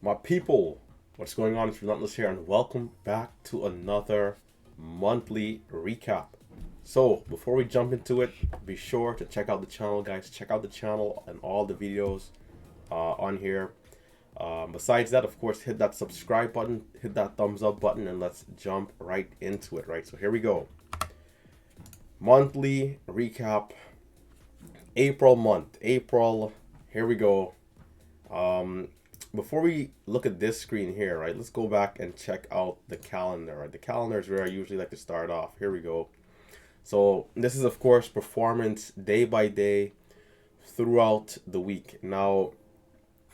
My people, what's going on? It's Relentless here, and welcome back to another monthly recap. So, before we jump into it, be sure to check out the channel, guys. Check out the channel and all the videos on here. Besides that, of course, hit that subscribe button, hit that thumbs up button, and let's jump right into it, right? So, here we go. Monthly recap, April month. April, here we go. Um, Before we look at this screen here, right, let's go back and check out the calendar, right? The calendar is where I usually like to start off. Here we go. So this is, of course, performance day by day throughout the week. Now,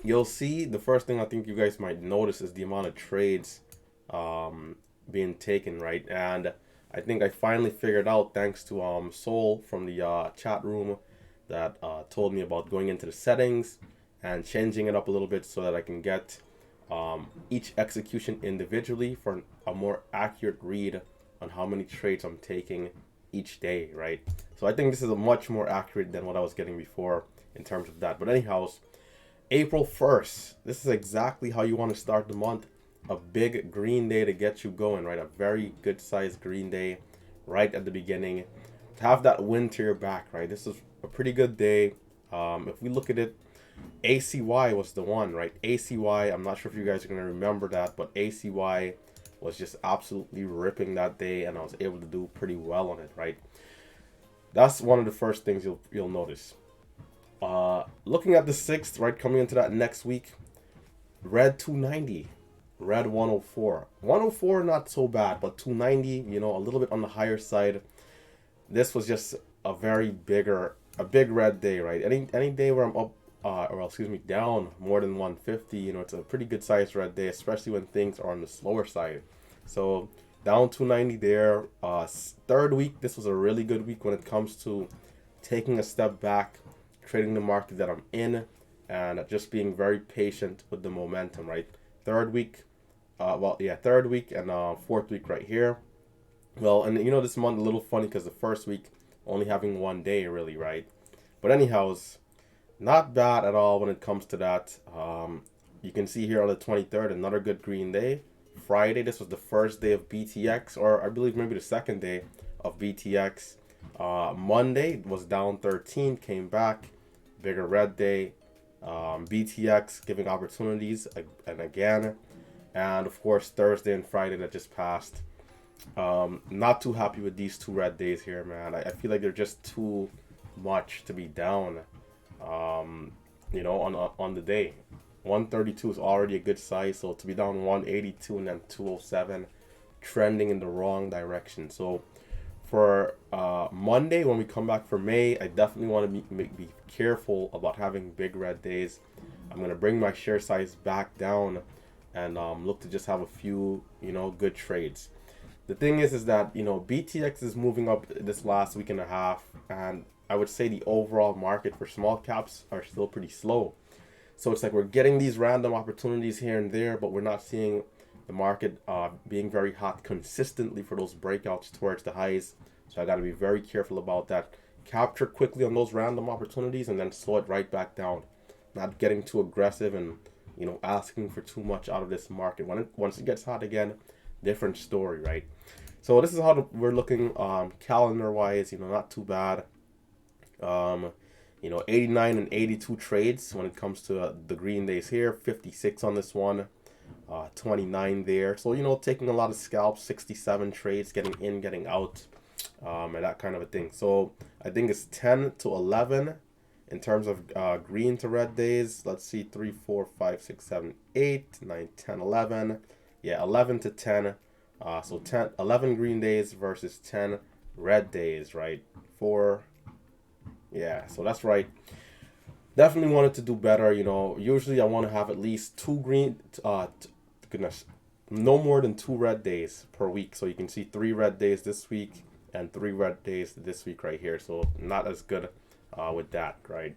you'll see the first thing I think you guys might notice is the amount of trades being taken, right? And I think I finally figured out, thanks to Soul from the chat room, that told me about going into the settings and changing it up a little bit so that I can get each execution individually for a more accurate read on how many trades I'm taking each day, right? So I think this is a much more accurate than what I was getting before in terms of that. But anyhow, April 1st, this is exactly how you want to start the month. A big green day to get you going, right? A very good sized green day right at the beginning. To have that win to your back, right? This is a pretty good day. If we look at it, ACY was the one, right? ACY, I'm not sure if you guys are going to remember that, but ACY was just absolutely ripping that day, and I was able to do pretty well on it, right? That's one of the first things you'll notice. Looking at the 6th, right, coming into that next week, red 290, red 104. 104, not so bad, but 290, a little bit on the higher side. This was just a big red day, right? Any day where I'm up down more than 150, it's a pretty good sized red day, especially when things are on the slower side. So down 290 there. Third week, this was a really good week when it comes to taking a step back, trading the market that I'm in, and just being very patient with the momentum, right? Third week, third week and fourth week right here. Well, and this month a little funny because the first week only having one day really, right? But anyhows, not bad at all when it comes to that. You can see here on the 23rd, another good green day. Friday, this was the first day of BTX, or I believe maybe the second day of BTX. Monday was down 13, came back, bigger red day. BTX giving opportunities and again. And of course, Thursday and Friday that just passed. Not too happy with these two red days here, man. I feel like they're just too much to be down. On the day, 132 is already a good size, so to be down 182 and then 207, trending in the wrong direction. So for Monday, when we come back for May, I definitely want to be careful about having big red days. I'm going to bring my share size back down and look to just have a few good trades. The thing is that BTX is moving up this last week and a half, and I would say the overall market for small caps are still pretty slow. So it's like we're getting these random opportunities here and there, but we're not seeing the market being very hot consistently for those breakouts towards the highs. So I got to be very careful about that. Capture quickly on those random opportunities and then slow it right back down. Not getting too aggressive and asking for too much out of this market. Once it gets hot again, different story, right? So this is how we're looking calendar wise. Not too bad. 89 and 82 trades when it comes to the green days here. 56 on this one, 29 there. So taking a lot of scalps. 67 trades, getting in, getting out, and that kind of a thing. So I think it's 10 to 11 in terms of green to red days. Let's see, 3, 4, 5, 6, 7, 8, 9, 10, 11. Yeah, 11 to 10. So 11 green days versus 10 red days, right? Yeah, so that's right. Definitely wanted to do better. Usually I want to have at least two green, goodness, no more than 2 red days per week. So you can see 3 red days this week and 3 red days this week right here. So not as good with that, right?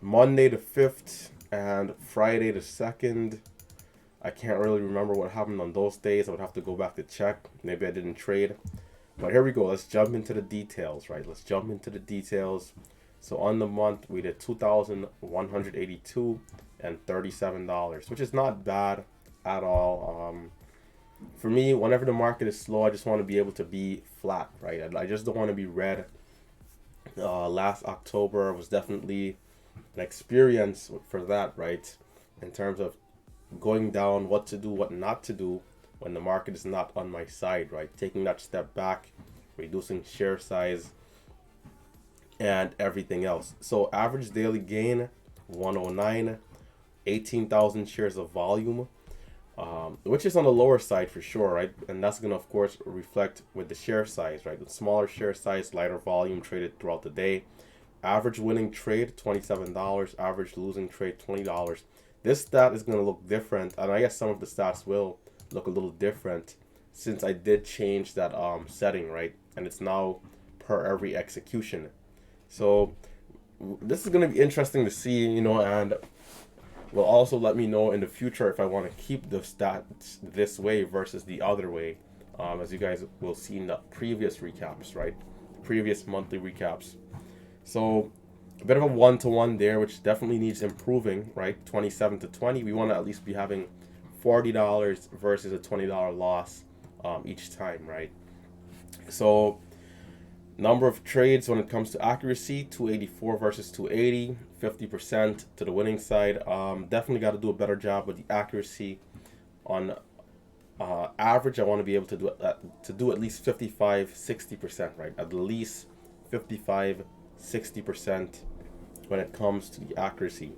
Monday the 5th and Friday the 2nd. I can't really remember what happened on those days. I would have to go back to check. Maybe I didn't trade. But here we go. Let's jump into the details, right? Let's jump into the details. So on the month, we did 2,182 $137, which is not bad at all. For me, whenever the market is slow, I just want to be able to be flat, right? I just don't want to be red. Last October was definitely an experience for that, right? In terms of going down, what to do, what not to do when the market is not on my side, right? Taking that step back, reducing share size, and everything else. So average daily gain 109, 18,000 shares of volume, which is on the lower side for sure, right? And that's going to, of course, reflect with the share size, right? With smaller share size, lighter volume traded throughout the day. Average winning trade, $27. Average losing trade, $20. This stat is going to look different, and I guess some of the stats will look a little different since I did change that setting, right? And it's now per every execution. So this is going to be interesting to see, and will also let me know in the future if I want to keep the stats this way versus the other way, as you guys will see in the previous recaps, right? Previous monthly recaps. So a bit of a one-to-one there, which definitely needs improving, right? 27 to 20. We want to at least be having $40 versus a $20 loss each time, right? So number of trades when it comes to accuracy, 284 versus 280, 50% to the winning side. Definitely got to do a better job with the accuracy. On average, I want to be able to do at least 55-60%, right? At least 55-60% when it comes to the accuracy.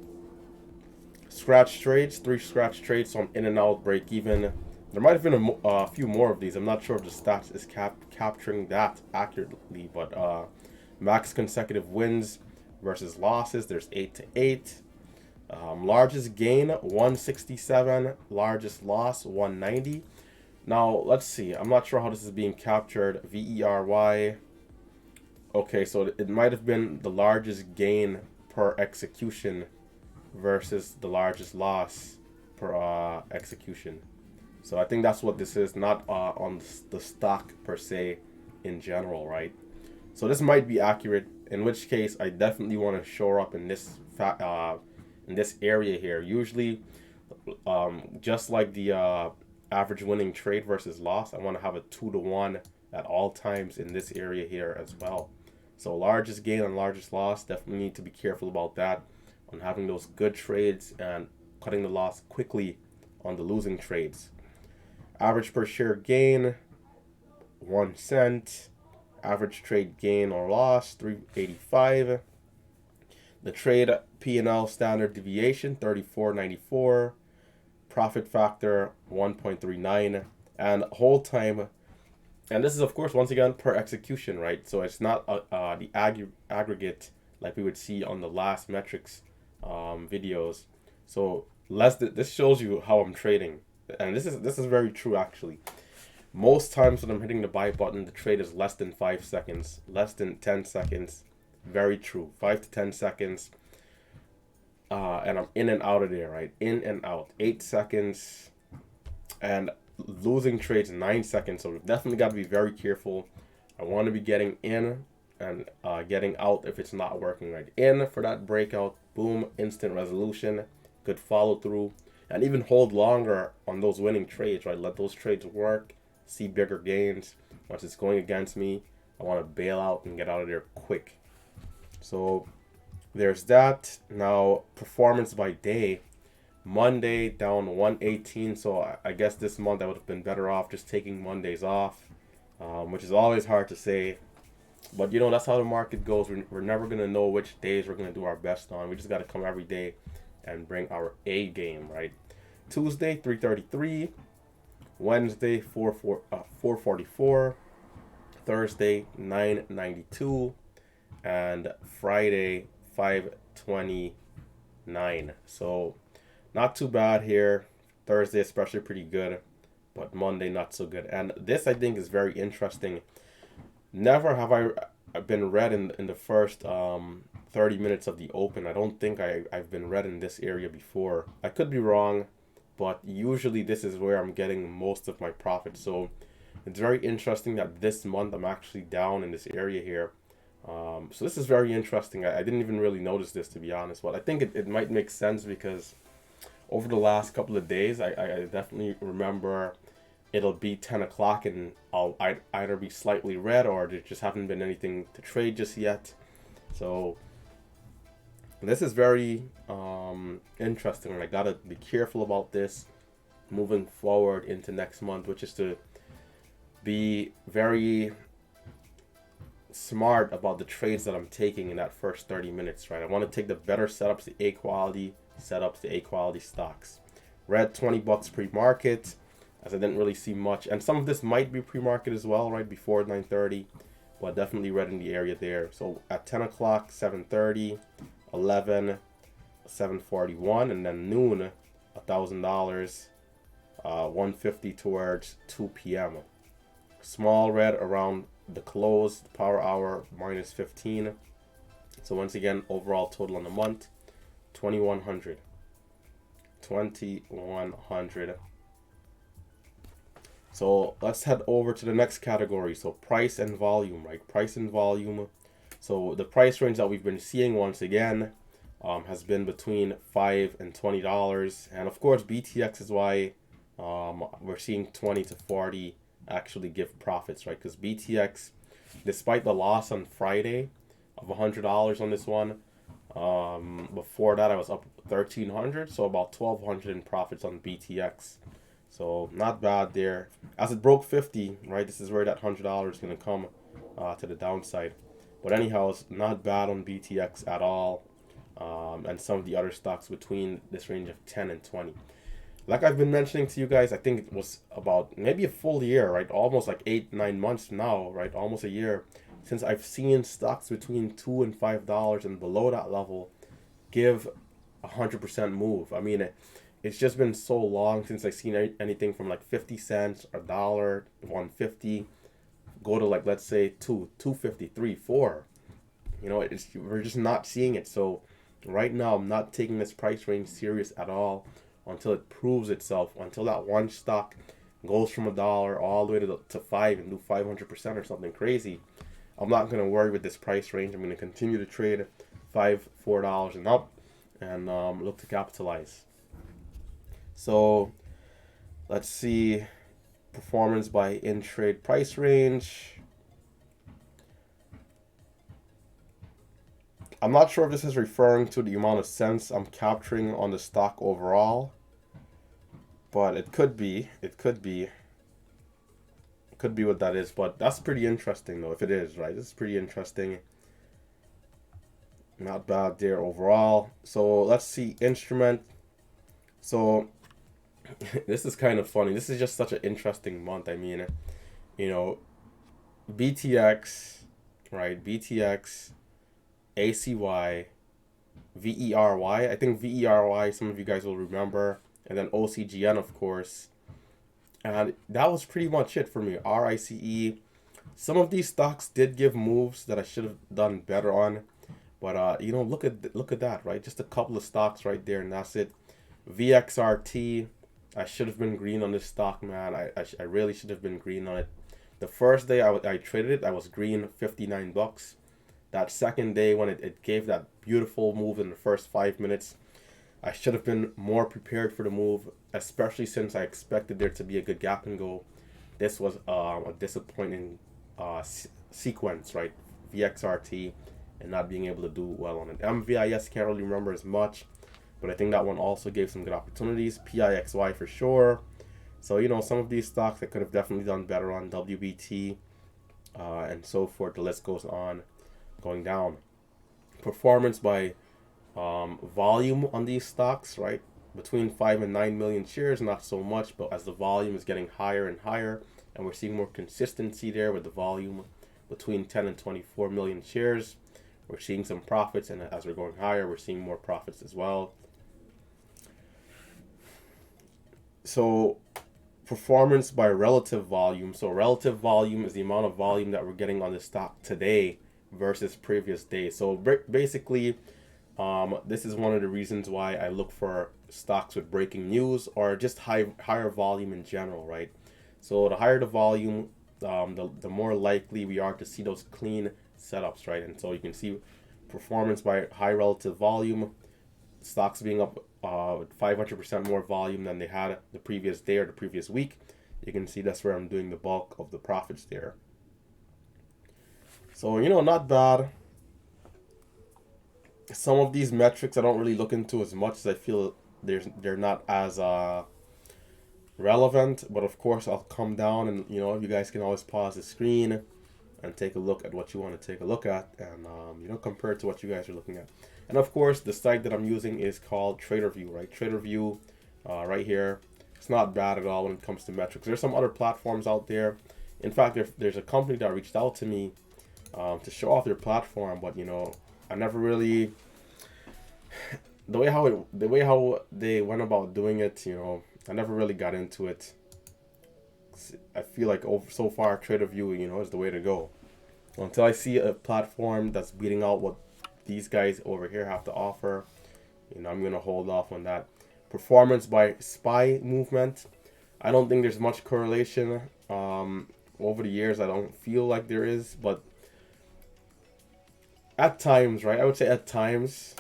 Scratch trades, 3 scratch trades, so I'm in and out, break even. There might have been a few more of these. I'm not sure if the stats is capturing that accurately, but max consecutive wins versus losses, there's 8 to 8. Largest gain, 167. Largest loss, 190. Now, let's see. I'm not sure how this is being captured. VERY. Okay, so it might have been the largest gain per execution versus the largest loss per execution. So I think that's what this is, not on the stock per se in general, right? So this might be accurate, in which case I definitely want to shore up in this area here. Usually, just like the average winning trade versus loss, I want to have a 2-to-1 at all times in this area here as well. So largest gain and largest loss, definitely need to be careful about that, on having those good trades and cutting the loss quickly on the losing trades. Average per share gain, 1 cent. Average trade gain or loss, 385. The trade P&L standard deviation, 34.94. Profit factor, 1.39. And hold time, and this is, of course, once again, per execution, right? So it's not the aggregate like we would see on the last metrics videos. So this shows you how I'm trading. And this is very true, actually. Most times when I'm hitting the buy button, the trade is less than 5 seconds, less than 10 seconds. Very true. 5 to 10 seconds. And I'm in and out of there, right? In and out. 8 seconds. And losing trades 9 seconds. So we've definitely got to be very careful. I want to be getting in and getting out if it's not working, right? In for that breakout. Boom. Instant resolution. Good follow through. And even hold longer on those winning trades, right? Let those trades work, see bigger gains. Once it's going against me, I want to bail out and get out of there quick. So there's that. Now, performance by day. Monday down 118. So I guess this month I would have been better off just taking Mondays off, which is always hard to say. But, that's how the market goes. We're never going to know which days we're going to do our best on. We just got to come every day and bring our A game, right? Tuesday, 333. Wednesday, 444. Thursday, 992. And Friday, 529. So not too bad here. Thursday especially pretty good, but Monday not so good. And this, I think, is very interesting. Never have I been red in the first 30 minutes of the open. I don't think I've been red in this area before. I could be wrong, but usually this is where I'm getting most of my profit. So it's very interesting that this month I'm actually down in this area here. So this is very interesting. I didn't even really notice this, to be honest, but I think it might make sense because over the last couple of days, I definitely remember it'll be 10 o'clock and I'd either be slightly red or there just haven't been anything to trade just yet. So this is very interesting. I gotta be careful about this moving forward into next month, which is to be very smart about the trades that I'm taking in that first 30 minutes, right? I want to take the better setups, the A quality setups, the A quality stocks. Red 20 bucks pre-market, as I didn't really see much, and some of this might be pre-market as well, right before 9:30, but definitely red in the area there. So at 10 o'clock, 7:30, 11, 7:41, and then noon, $1,000, 150 towards 2 p.m. Small red around the close, the power hour minus 15. So once again, overall total on the month, 2100. 2100. So let's head over to the next category. So price and volume, right? Price and volume. So the price range that we've been seeing once again has been between $5 and $20. And of course, BTX is why we're seeing 20 to 40 actually give profits, right? Because BTX, despite the loss on Friday of $100 on this one, before that I was up 1,300, so about 1,200 in profits on BTX. So not bad there. As it broke 50, right? This is where that $100 is gonna come to the downside. But anyhow, it's not bad on BTX at all, and some of the other stocks between this range of 10 and 20. Like I've been mentioning to you guys, I think it was about maybe a full year, right? Almost like 8, 9 months now, right? Almost a year since I've seen stocks between $2 and $5 and below that level give 100% move. I mean, it's just been so long since I've seen anything from like 50 cents, a dollar, 150, go to like, let's say 250, 3, 4. You know, we're just not seeing it. So right now, I'm not taking this price range serious at all until it proves itself, until that one stock goes from a dollar all the way to 5 and do 500% or something crazy. I'm not going to worry with this price range. I'm going to continue to trade $4 and up and look to capitalize. So let's see performance by in-trade price range. I'm not sure if this is referring to the amount of cents I'm capturing on the stock overall, but it could be. It could be what that is, but that's pretty interesting though, if it is, right? This is pretty interesting. Not bad there overall. So let's see instrument. So this is kind of funny. This is just such an interesting month. I mean, you know, BTX, right? BTX, ACY, VERY. I think VERY, some of you guys will remember. And then OCGN, of course. And that was pretty much it for me. RICE. Some of these stocks did give moves that I should have done better on. But, you know, look at that, right? Just a couple of stocks right there, and that's it. VXRT. I should have been green on this stock, man. I really should have been green on it. The first day I traded it, I was green 59 bucks. That second day when it gave that beautiful move in the first 5 minutes, I should have been more prepared for the move, especially since I expected there to be a good gap and go. This was a disappointing sequence, right? VXRT and not being able to do well on it. MVIS can't really remember as much, but I think that one also gave some good opportunities. PIXY for sure. So, you know, some of these stocks I could have definitely done better on. WBT and so forth. The list goes on, going down. Performance by volume on these stocks, right? Between 5 and 9 million shares, not so much, but as the volume is getting higher and higher, and we're seeing more consistency there with the volume between 10 and 24 million shares, we're seeing some profits, and as we're going higher, we're seeing more profits as well. So performance by relative volume. So relative volume is the amount of volume that we're getting on the stock today versus previous days. So basically, this is one of the reasons why I look for stocks with breaking news or just higher volume in general, right? So the higher the volume, the more likely we are to see those clean setups, right? And so you can see performance by high relative volume. stocks being up 500% more volume than they had the previous day or the previous week. You can see that's where I'm doing the bulk of the profits there. So, not bad. Some of these metrics I don't really look into as much as I feel they're not as relevant. But of course, I'll come down and, you guys can always pause the screen and take a look at what you want to take a look at, and compare it to what you guys are looking at. And of course, the site that I'm using is called TraderView, right? TraderView, right here. It's not bad at all when it comes to metrics. There's some other platforms out there. In fact, there's a company that reached out to me to show off their platform, but I never really the way how they went about doing it. I never really got into it. I feel like so far TraderView, is the way to go. Until I see a platform that's beating out what these guys over here have to offer, I'm gonna hold off on that. Performance by SPY movement. I don't think there's much correlation. Over the years, I don't feel like there is, but at times, right? I would say at times,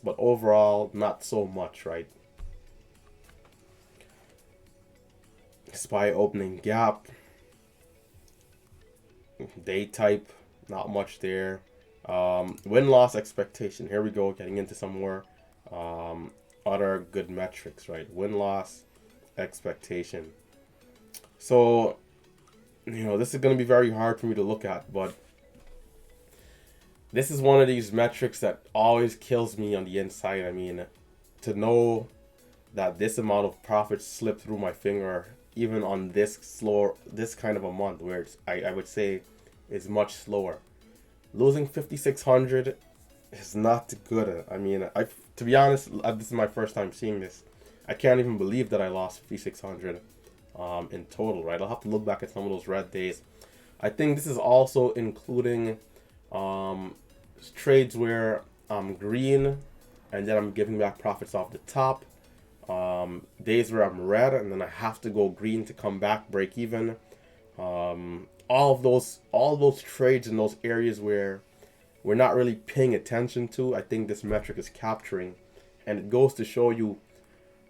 but overall, not so much, right? SPY opening gap. Day type, not much there. Win-loss expectation. Here we go, getting into some more other good metrics, right? Win-loss expectation. So, this is going to be very hard for me to look at, but this is one of these metrics that always kills me on the inside. I mean, to know that this amount of profits slipped through my finger, even on this kind of a month, where it's, I would say is much slower. Losing 5,600 is not good. I mean, to be honest, this is my first time seeing this. I can't even believe that I lost 5,600 in total, right? I'll have to look back at some of those red days. I think this is also including trades where I'm green and then I'm giving back profits off the top. Days where I'm red and then I have to go green to come back, break even. All those trades in those areas where we're not really paying attention to, I think this metric is capturing, and it goes to show you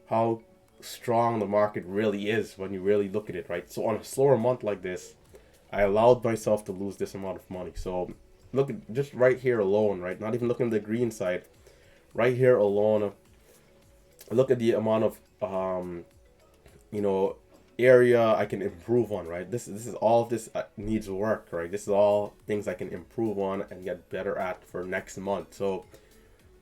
how strong the market really is when you really look at it, right? So on a slower month like this, I allowed myself to lose this amount of money. So look at just right here alone, right? Not even looking at the green side, right here alone. Look at the amount of area I can improve on, right? This is all of this needs work, right? This is all things I can improve on and get better at for next month. So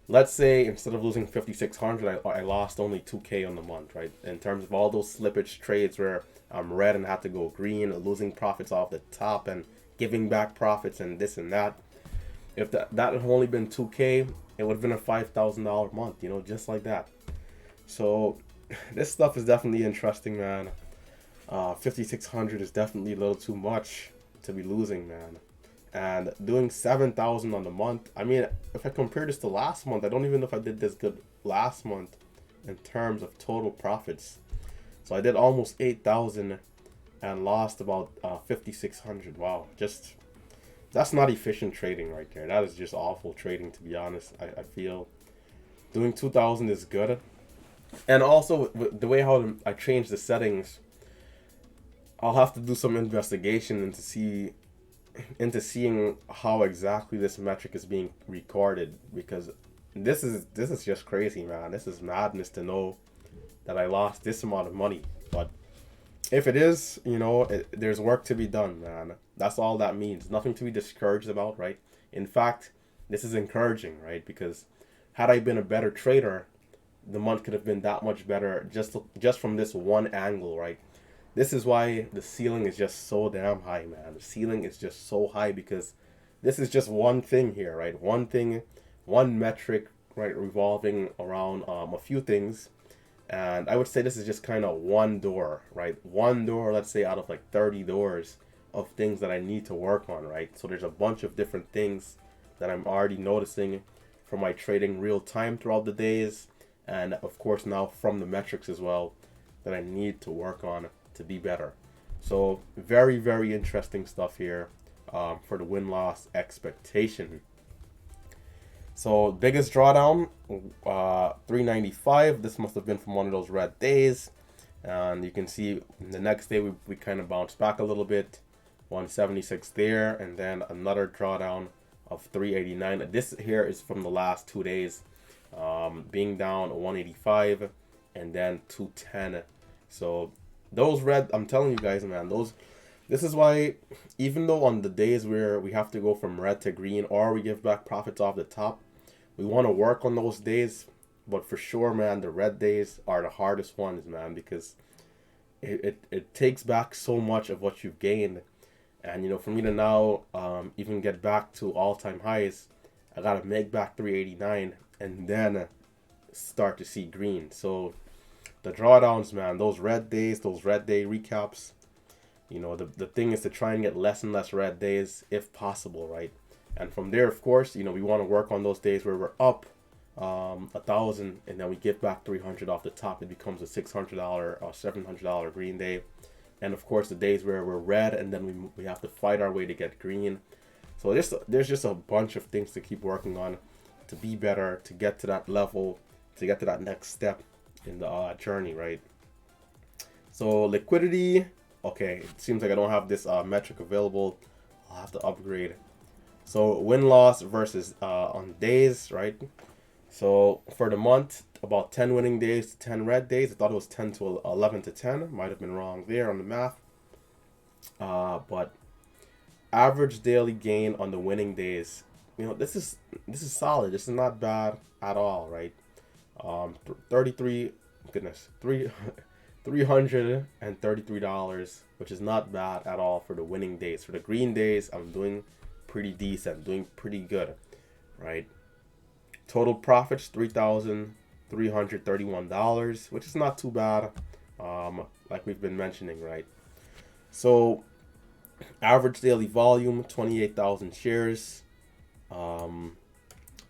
let's say instead of losing 5,600, I lost only 2K on the month, right? In terms of all those slippage trades where I'm red and have to go green, losing profits off the top and giving back profits and this and that. If that had only been 2K, it would have been a $5,000 month, just like that. So this stuff is definitely interesting, man. 5,600 is definitely a little too much to be losing, man. And doing 7,000 on the month. I mean, if I compare this to last month, I don't even know if I did this good last month in terms of total profits. So I did almost 8,000 and lost about 5,600. Wow, that's not efficient trading right there. That is just awful trading, to be honest. I feel doing 2,000 is good. And also, the way how I changed the settings, I'll have to do some investigation into seeing how exactly this metric is being recorded, because this is just crazy, man. This is madness to know that I lost this amount of money. But if it is, there's work to be done, man. That's all that means. Nothing to be discouraged about, right? In fact, this is encouraging, right? Because had I been a better trader, the month could have been that much better just from this one angle, right? This is why the ceiling is just so damn high, man. The ceiling is just so high because this is just one thing here, right? One thing, one metric, right, revolving around a few things. And I would say this is just kind of one door, right? One door, let's say, out of like 30 doors of things that I need to work on, right? So there's a bunch of different things that I'm already noticing from my trading real time throughout the days. And of course now from the metrics as well that I need to work on to be better. So very, very interesting stuff here for the win-loss expectation. So biggest drawdown, 395. This must have been from one of those red days. And you can see the next day we kind of bounced back a little bit, 176 there, and then another drawdown of 389. This here is from the last 2 days, being down 185 and then 210. So those red, I'm telling you guys, man, those. This is why, even though on the days where we have to go from red to green or we give back profits off the top, we want to work on those days. But for sure, man, the red days are the hardest ones, man, because it takes back so much of what you've gained. And, for me to now even get back to all-time highs, I got to make back 389 and then start to see green. So the drawdowns, man, those red days, those red day recaps, the thing is to try and get less and less red days if possible, right? And from there, of course, we want to work on those days where we're up 1,000 and then we get back 300 off the top. It becomes a $600 or $700 green day. And of course, the days where we're red and then we have to fight our way to get green. So there's just a bunch of things to keep working on to be better, to get to that level, to get to that next step in the journey, right? So liquidity. Okay, it seems like I don't have this metric available. I'll have to upgrade. So win-loss versus on days, right? So for the month, about 10 winning days to 10 red days. I thought it was 10 to 11 to 10. Might have been wrong there on the math. But average daily gain on the winning days. This is solid. This is not bad at all, right? 33, goodness, $333, which is not bad at all for the winning days. For the green days, I'm doing pretty decent, doing pretty good, right? Total profits, $3,331, which is not too bad, like we've been mentioning, right? So average daily volume, 28,000 shares.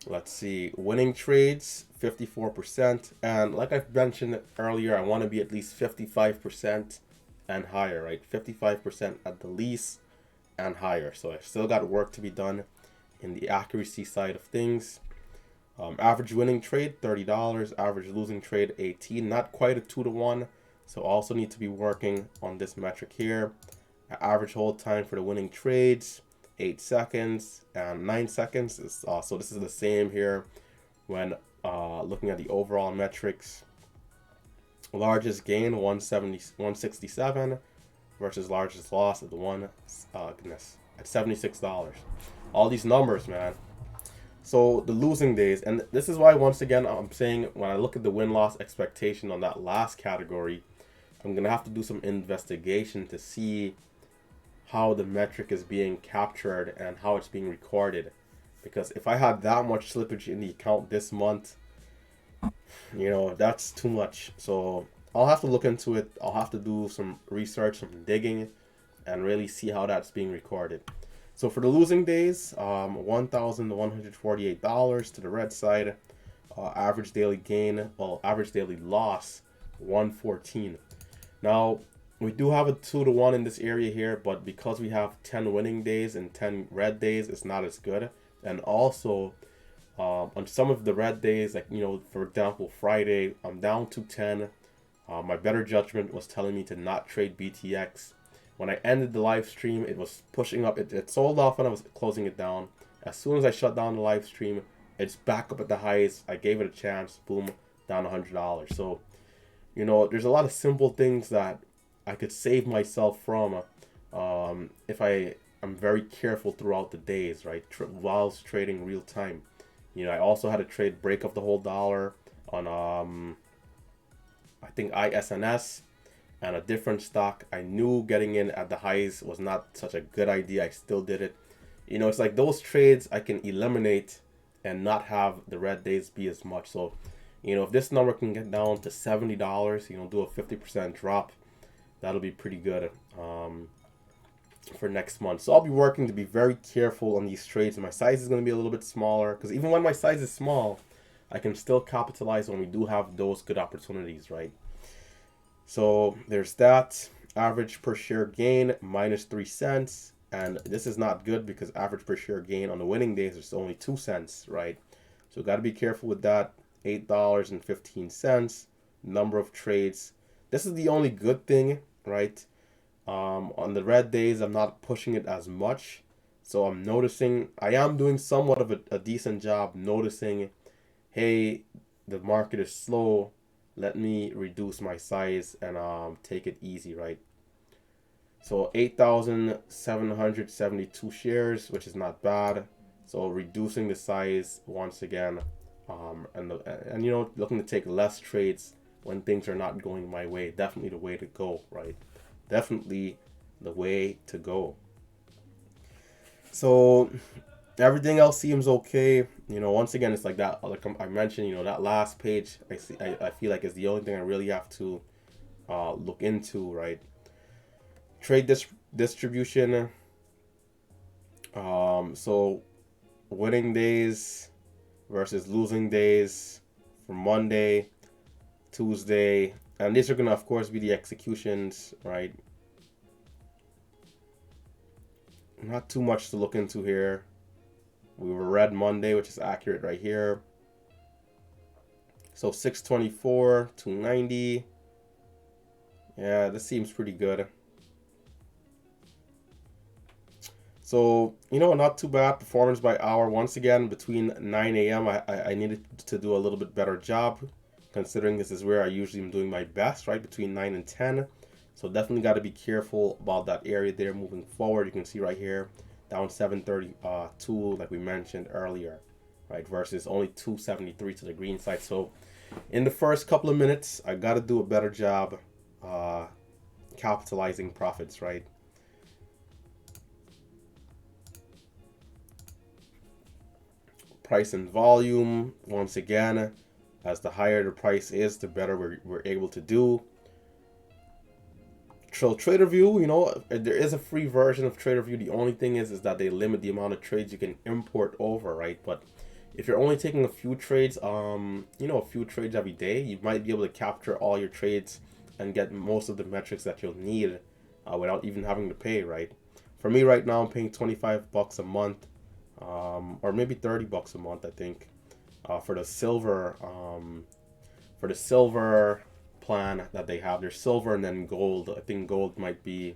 Let's see, winning trades, 54%. And like I've mentioned earlier, I want to be at least 55% and higher, right? 55% at the least and higher. So I still got work to be done in the accuracy side of things. Average winning trade, $30. Average losing trade, 18. Not quite a 2-to-1. So also need to be working on this metric here. Average hold time for the winning trades, 8 seconds and 9 seconds. So this is the same here when looking at the overall metrics. Largest gain, 167 versus largest loss at at $76. All these numbers, man. So the losing days, and this is why once again I'm saying when I look at the win-loss expectation on that last category, I'm gonna have to do some investigation to see how the metric is being captured and how it's being recorded. Because if I had that much slippage in the account this month, that's too much. So I'll have to look into it. I'll have to do some research, some digging, and really see how that's being recorded. So for the losing days, $1,148 to the red side. Average daily gain, average daily loss, 114. Now, we do have a 2-to-1 in this area here, but because we have 10 winning days and 10 red days, it's not as good. And also, on some of the red days, like, for example, Friday, I'm down to 10. My better judgment was telling me to not trade BTX. When I ended the live stream, it was pushing up. It sold off when I was closing it down. As soon as I shut down the live stream, it's back up at the highs. I gave it a chance. Boom, down $100. So, there's a lot of simple things that I could save myself from if I'm very careful throughout the days, right? Whilst trading real time. I also had to trade break of the whole dollar on I think ISNS and a different stock. I knew getting in at the highs was not such a good idea. I still did it. It's like those trades I can eliminate and not have the red days be as much. So, if this number can get down to $70, do a 50% drop, that'll be pretty good for next month. So I'll be working to be very careful on these trades. My size is going to be a little bit smaller because even when my size is small, I can still capitalize when we do have those good opportunities, right? So there's that. Average per share gain, minus 3 cents. And this is not good because average per share gain on the winning days is only 2 cents, right? So got to be careful with that. $8.15. Number of trades. This is the only good thing, right? On the red days, I'm not pushing it as much. So I'm noticing, I am doing somewhat of a decent job noticing, hey, the market is slow. Let me reduce my size and take it easy, right? So 8,772 shares, which is not bad. So reducing the size once again, and you know, looking to take less trades when things are not going my way. Definitely the way to go, right? Definitely the way to go. So everything else seems okay. You know, once again, it's like that. Like I mentioned, you know, that last page, I feel like is the only thing I really have to look into, right? Trade distribution. So winning days versus losing days for Monday, Tuesday, and these are gonna, of course, be the executions, right? Not too much to look into here. We were red Monday, which is accurate right here. So 624, 290. Yeah, this seems pretty good. So, you know, not too bad. Performance by hour. Once again, between 9 a.m., I needed to do a little bit better job, considering this is where I usually am doing my best, right? Between 9 and 10. So definitely got to be careful about that area there moving forward. You can see right here, down 732, like we mentioned earlier, right? Versus only 273 to the green side. So in the first couple of minutes, I got to do a better job capitalizing profits, right? Price and volume, once again, as the higher the price is, the better we're able to do. So TraderView, you know, there is a free version of TraderView. The only thing is that they limit the amount of trades you can import over, right? But if you're only taking a few trades, you know, a few trades every day, you might be able to capture all your trades and get most of the metrics that you'll need without even having to pay, right? For me right now, I'm paying 25 bucks a month, or maybe 30 bucks a month, I think, for the silver plan that they have. There's silver and then gold. I think gold might be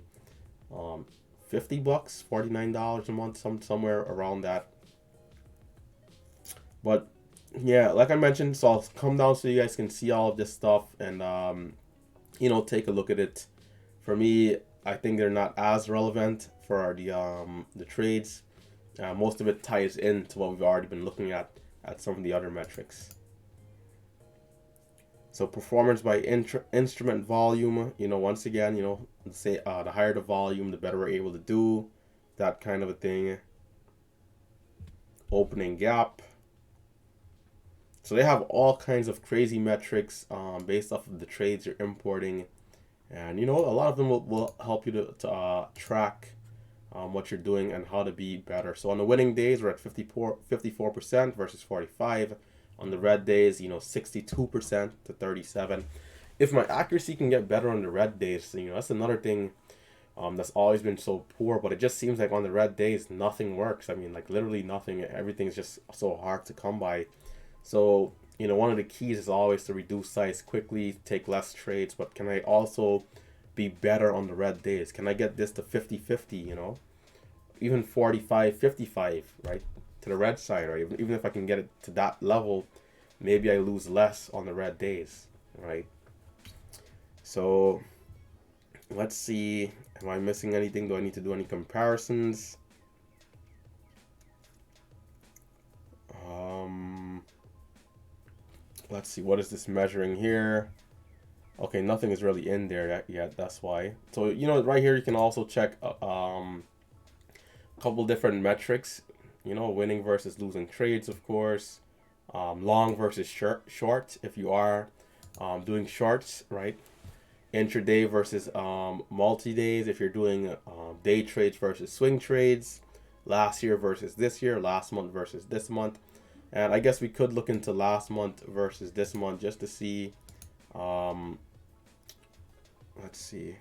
50 bucks, $49 a month, somewhere around that. But yeah, like I mentioned, so I'll come down so you guys can see all of this stuff and you know, take a look at it. For me, I think they're not as relevant for the trades. Most of it ties into what we've already been looking at some of the other metrics. So performance by instrument volume, you know, once again, you know, say the higher the volume, the better we're able to do, that kind of a thing. Opening gap. So they have all kinds of crazy metrics based off of the trades you're importing. And, you know, a lot of them will help you to track what you're doing and how to be better. So on the winning days, we're at 54% versus 45. On the red days, you know, 62% to 37. If my accuracy can get better on the red days, you know, that's another thing that's always been so poor. But it just seems like on the red days, nothing works. I mean, like literally nothing. Everything's just so hard to come by. So, you know, one of the keys is always to reduce size quickly, take less trades. But can I also be better on the red days? Can I get this to 50-50, you know? Even 45-55, right? To the red side, right? Even if I can get it to that level, maybe I lose less on the red days, right? So let's see. Am I missing anything? Do I need to do any comparisons? Let's see. What is this measuring here? Okay, nothing is really in there yet. That's why. So, you know, right here you can also check a couple different metrics. You know, winning versus losing trades, of course. Long versus short if you are doing shorts, right? Intraday versus multi-days if you're doing day trades versus swing trades. Last year versus this year. Last month versus this month. And I guess we could look into last month versus this month just to see. Let's see.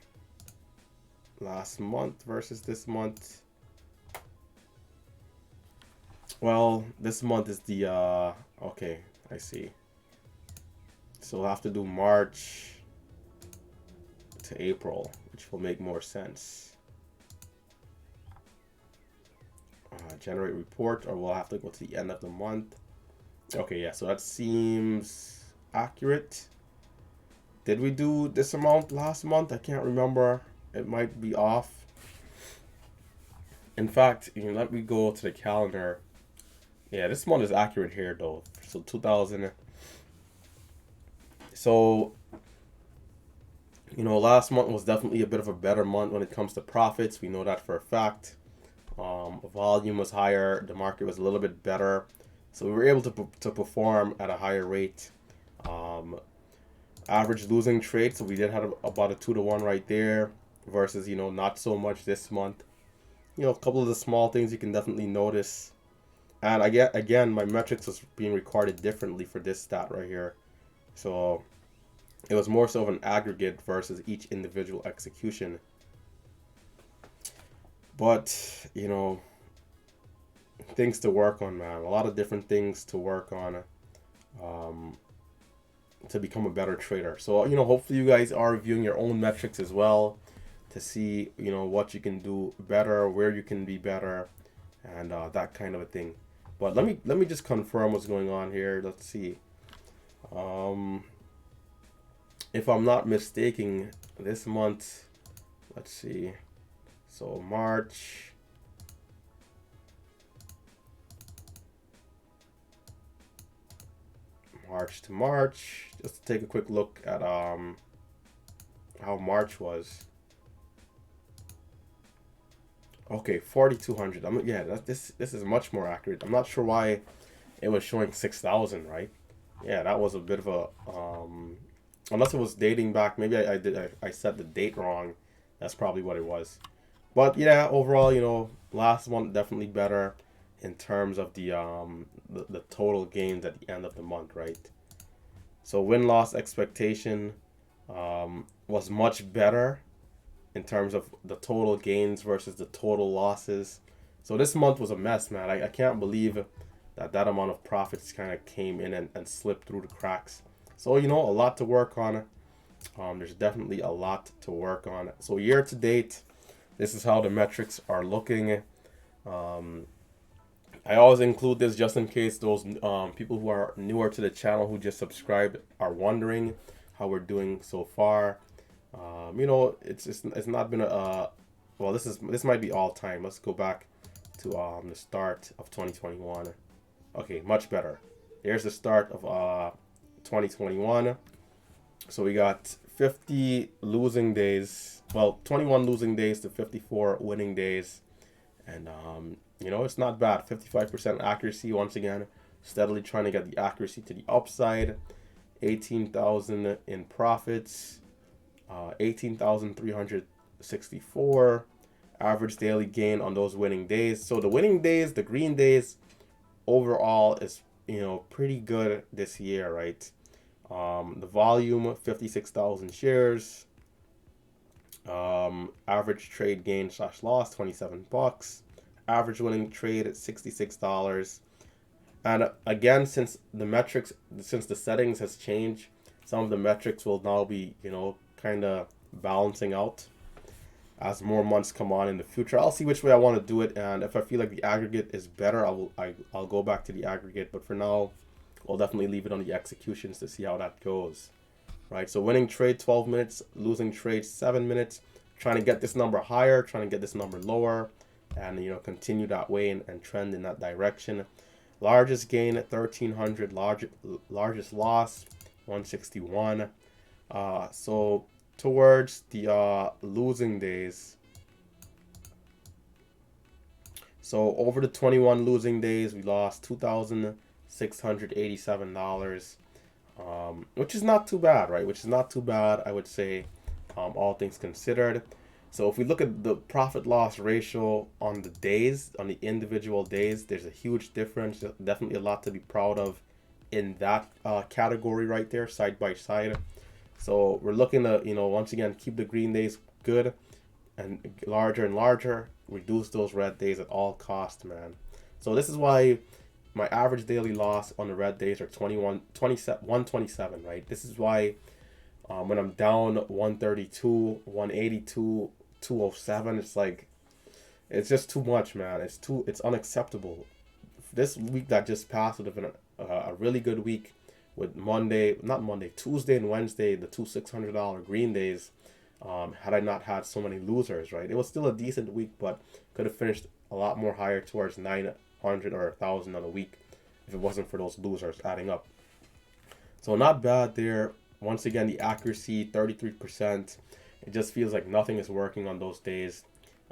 Last month versus this month. Well, this month is the okay, I see. So we'll have to do March to April, which will make more sense. Generate report, or we'll have to go to the end of the month. Okay, yeah, so that seems accurate. Did we do this amount last month? I can't remember. It might be off. In fact, let me go to the calendar. Yeah, this month is accurate here though. So 2000. So, last month was definitely a bit of a better month when it comes to profits. We know that for a fact. Volume was higher. The market was a little bit better. So we were able to perform at a higher rate. Um, Average losing trade. So we did have about a 2-to-1 right there versus, not so much this month. A couple of the small things you can definitely notice. And I get, again, my metrics was being recorded differently for this stat right here. So it was more so of an aggregate versus each individual execution. But, things to work on, man. A lot of different things to work on um, to become a better trader. So, hopefully you guys are reviewing your own metrics as well to see, what you can do better, where you can be better, and that kind of a thing. But let me just confirm what's going on here. Let's see. If I'm not mistaken, this month, let's see. So March to March. Just to take a quick look at how March was. Okay, 4,200. Yeah, this is much more accurate. I'm not sure why it was showing 6,000, right? Yeah, that was a bit of a unless it was dating back. Maybe I set the date wrong. That's probably what it was. But yeah, overall, last month definitely better in terms of the total gains at the end of the month, right? So win loss expectation was much better in terms of the total gains versus the total losses. So this month was a mess, man. I can't believe that amount of profits kind of came in and slipped through the cracks. So, a lot to work on. There's definitely a lot to work on. So year to date, this is how the metrics are looking. Um, I always include this just in case those people who are newer to the channel who just subscribed are wondering how we're doing so far. It's not been a well. This might be all time. Let's go back to the start of 2021. Okay, much better. Here's the start of 2021. So we got 50 losing days. Well, 21 losing days to 54 winning days. And, it's not bad. 55% accuracy once again. Steadily trying to get the accuracy to the upside. 18,000 in profits. 18,364. Average daily gain on those winning days. So the winning days, the green days, overall is, pretty good this year, right? The volume, 56,000 shares. Average trade gain / loss, $27. Average winning trade at $66. And again, since the settings has changed, some of the metrics will now be, kind of balancing out as more months come on in the future. I'll see which way I want to do it, and if I feel like the aggregate is better, I'll go back to the aggregate. But for now, we'll definitely leave it on the executions to see how that goes. Right, so winning trade 12 minutes, losing trade 7 minutes, trying to get this number higher, trying to get this number lower, and continue that way and trend in that direction. Largest gain at 1,300, largest loss 161. So towards the losing days. So over the 21 losing days, we lost $2,687. Which is not too bad, right? Which is not too bad, I would say, all things considered. So if we look at the profit loss ratio on the days, on the individual days, there's a huge difference. Definitely a lot to be proud of in that category right there, side by side. So we're looking to, once again, keep the green days good and larger, reduce those red days at all costs, man. So this is why my average daily loss on the red days are 127, right? This is why when I'm down 132, 182, 207, it's like, it's just too much, man. It's unacceptable. This week that just passed would have been a really good week with Tuesday and Wednesday, the two $600 green days. Had I not had so many losers, right? It was still a decent week, but could have finished a lot more higher towards 900 or 1,000 on a week if it wasn't for those losers adding up. So not bad there. Once again, the accuracy 33%. It just feels like nothing is working on those days,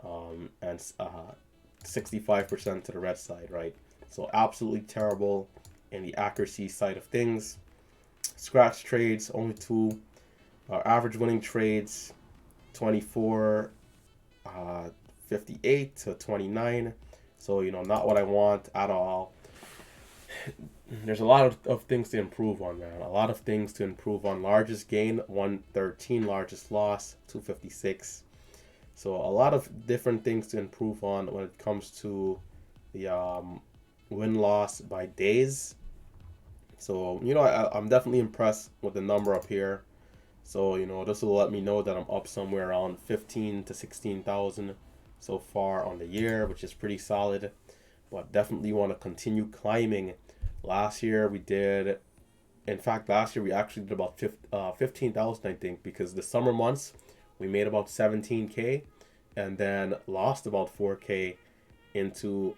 and 65% to the red side, right? So absolutely terrible in the accuracy side of things. Scratch trades only two. Average winning trades 24, 58 to 29. So not what I want at all. There's a lot of things to improve on, man. A lot of things to improve on. Largest gain 113, largest loss 256. So a lot of different things to improve on when it comes to the win loss by days. So I'm definitely impressed with the number up here. So this will let me know that I'm up somewhere around 15 to 16,000 so far on the year, which is pretty solid. But definitely want to continue climbing. Last year we actually did about 15,000, I think, because the summer months we made about 17K and then lost about 4K into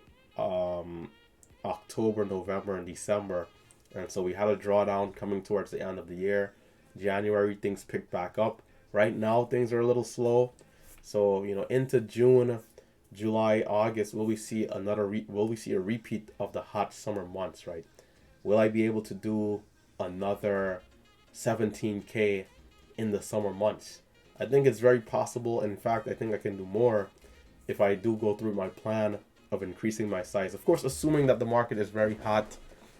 October, November, and December. And so we had a drawdown coming towards the end of the year. January, things picked back up. Right now, things are a little slow. So, into June, July, August, will we see a repeat of the hot summer months, right? Will I be able to do another 17K in the summer months? I think it's very possible. In fact, I think I can do more if I do go through my plan of increasing my size. Of course, assuming that the market is very hot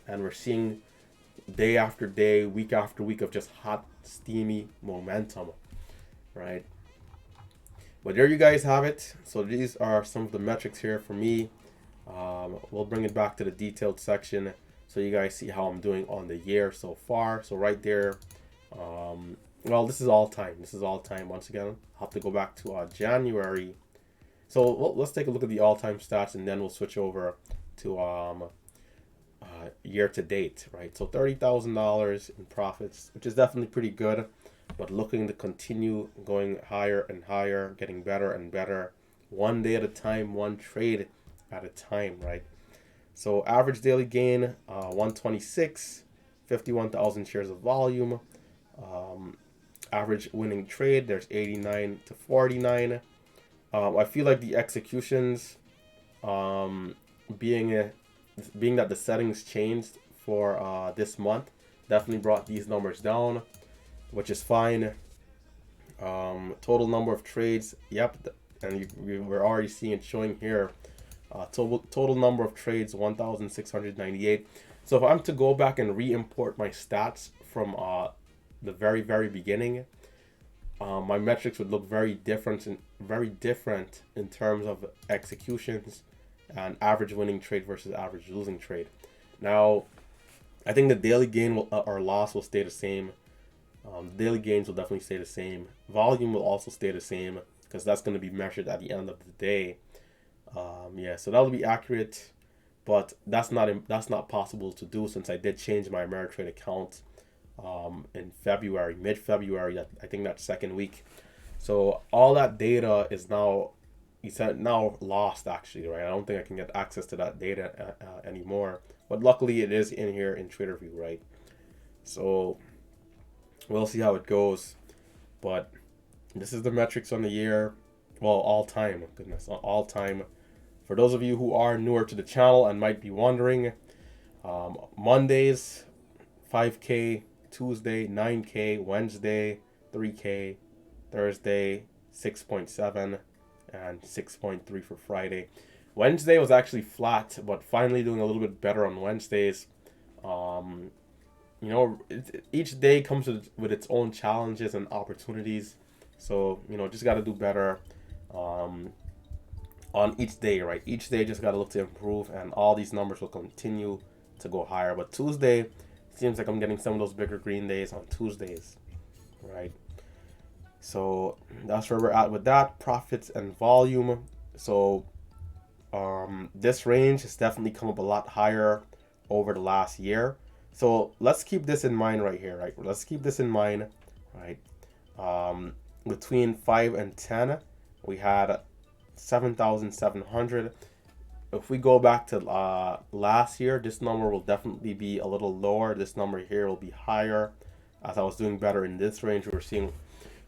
and we're seeing day after day, week after week of just hot, steamy momentum, right? But there you guys have it. So these are some of the metrics here for me. We'll bring it back to the detailed section so you guys see how I'm doing on the year so far. So right there, well, this is all time. This is all time. Once again, I'll have to go back to January. So let's take a look at the all-time stats, and then we'll switch over to year to date, right? So $30,000 in profits, which is definitely pretty good, but looking to continue going higher and higher, getting better and better, one day at a time, one trade at a time, right? So average daily gain 126, 51,000 shares of volume. Average winning trade, there's 89 to 49. I feel like the executions, being that the settings changed for this month, definitely brought these numbers down, which is fine. Total number of trades, yep, and we're already seeing it showing here. Total number of trades 1,698. So if I'm to go back and re-import my stats from the very beginning, my metrics would look very different in terms of executions and average winning trade versus average losing trade. Now, I think the daily gain or loss will stay the same. Daily gains will definitely stay the same. Volume will also stay the same because that's going to be measured at the end of the day. So that'll be accurate, but that's not possible to do since I did change my Ameritrade account in February, mid-February. I think that second week. So all that data is now lost, actually, right? I don't think I can get access to that data anymore. But luckily, it is in here in TraderView, right? So we'll see how it goes. But this is the metrics on the year. Well, all time. Goodness, all time. For those of you who are newer to the channel and might be wondering, Mondays 5K, Tuesday 9K, Wednesday 3K, Thursday 6.7, and 6.3 for Friday. Wednesday was actually flat, but finally doing a little bit better on Wednesdays. Each day comes with its own challenges and opportunities. So, just got to do better. on each day, right? Each day just gotta look to improve, and all these numbers will continue to go higher. But Tuesday seems like I'm getting some of those bigger green days on Tuesdays, right? So that's where we're at with that. Profits and volume. So this range has definitely come up a lot higher over the last year. So let's keep this in mind right here, right? Let's keep this in mind, right? Between 5 and 10, we had 7,700. If we go back to last year, this number will definitely be a little lower. This number here will be higher. As I was doing better in this range, we were seeing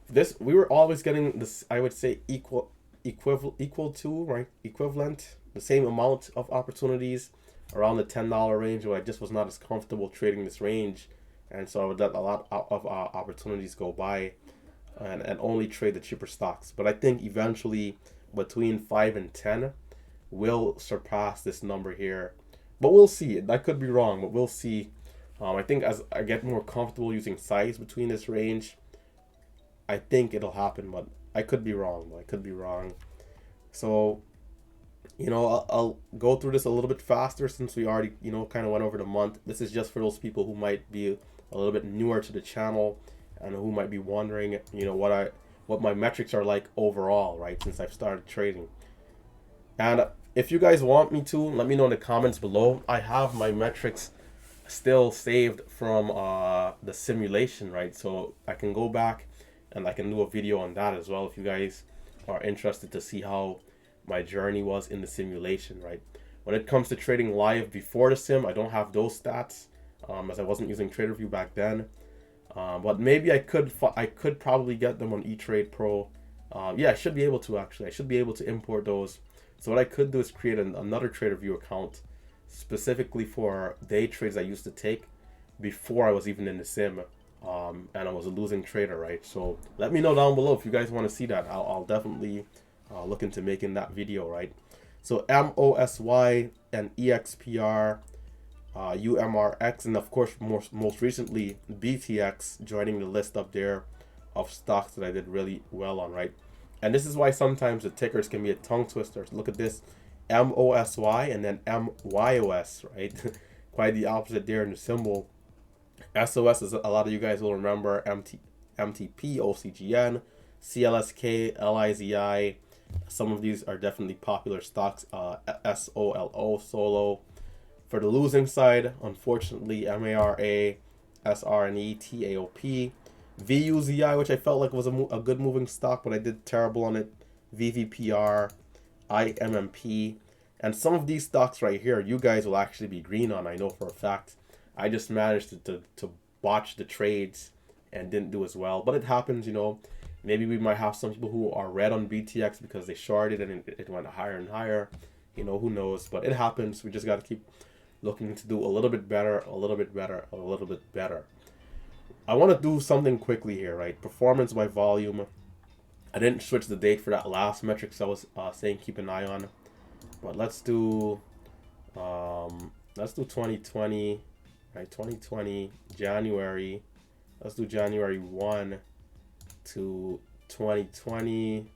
this. We were always getting this, I would say, equal to, right? Equivalent, the same amount of opportunities around the $10 range, where I just was not as comfortable trading this range, and so I would let a lot of opportunities go by, and only trade the cheaper stocks. But I think eventually between 5 and 10 will surpass this number here, but we'll see. I could be wrong, but we'll see. I think as I get more comfortable using size between this range, I think it'll happen, but I could be wrong. I could be wrong. So, I'll go through this a little bit faster since we already, kind of went over the month. This is just for those people who might be a little bit newer to the channel and who might be wondering, what my metrics are like overall, right? Since I've started trading. And if you guys want me to, let me know in the comments below. I have my metrics still saved from the simulation, right? So I can go back and I can do a video on that as well if you guys are interested to see how my journey was in the simulation, right? When it comes to trading live before the sim, I don't have those stats, as I wasn't using TraderView back then. But maybe I could probably get them on eTrade Pro. Yeah, I should be able to actually. I should be able to import those. So what I could do is create another TraderView account specifically for day trades I used to take before I was even in the sim, and I was a losing trader, right? So let me know down below if you guys want to see that. I'll definitely look into making that video, right? So MOSY and EXPR, UMRX, and of course most recently BTX joining the list up there of stocks that I did really well on, right? And this is why sometimes the tickers can be a tongue twister. Look at this, MOSY and then MYOS, right? Quite the opposite there in the symbol. SOS is, a lot of you guys will remember, MTP, OCGN, CLSK, LIZI. Some of these are definitely popular stocks. SOLO, Solo. For the losing side, unfortunately, MARA, SRNE, TAOP, VUZI, which I felt like was a good moving stock, but I did terrible on it. VVPR, IMMP, and some of these stocks right here, you guys will actually be green on, I know for a fact. I just managed to watch the trades and didn't do as well, but it happens, Maybe we might have some people who are red on BTX because they shorted and it went higher and higher. Who knows? But it happens. We just got to keep looking to do a little bit better, a little bit better, a little bit better. I want to do something quickly here, right? Performance by volume. I didn't switch the date for that last metric, so I was saying keep an eye on. But let's do 2020, right? 2020 January. Let's do January 1 to 2020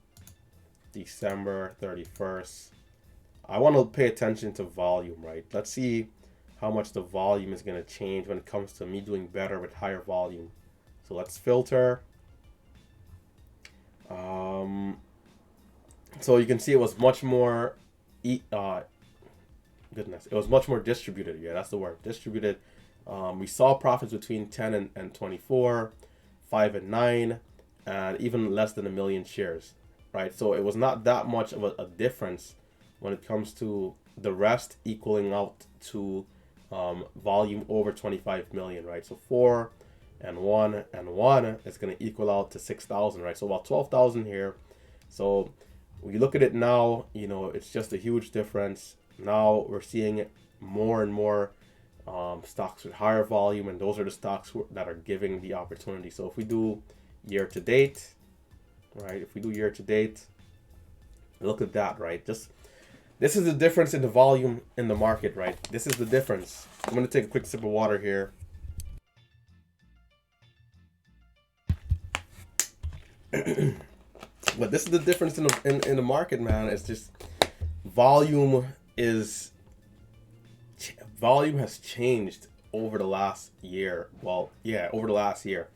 December 31st. I want to pay attention to volume, right? Let's see how much the volume is going to change when it comes to me doing better with higher volume. So let's filter. So you can see it was much more it was much more distributed. Yeah, that's the word, distributed. We saw profits between 10 and 24, 5 and 9, and even less than 1 million shares, right? So it was not that much of a difference when it comes to the rest equaling out to volume over 25 million, right? So 4 and 1 and 1 is going to equal out to 6,000, right? So about 12,000 here. So when you look at it now, it's just a huge difference. Now we're seeing more and more stocks with higher volume, and those are the stocks that are giving the opportunity. So if we do year to date, right? If we do year to date, look at that, right? This is the difference in the volume in the market, right? This is the difference. I'm going to take a quick sip of water here. But this is the difference in the market, man. It's just volume is volume has changed over the last year. Well, yeah, over the last year.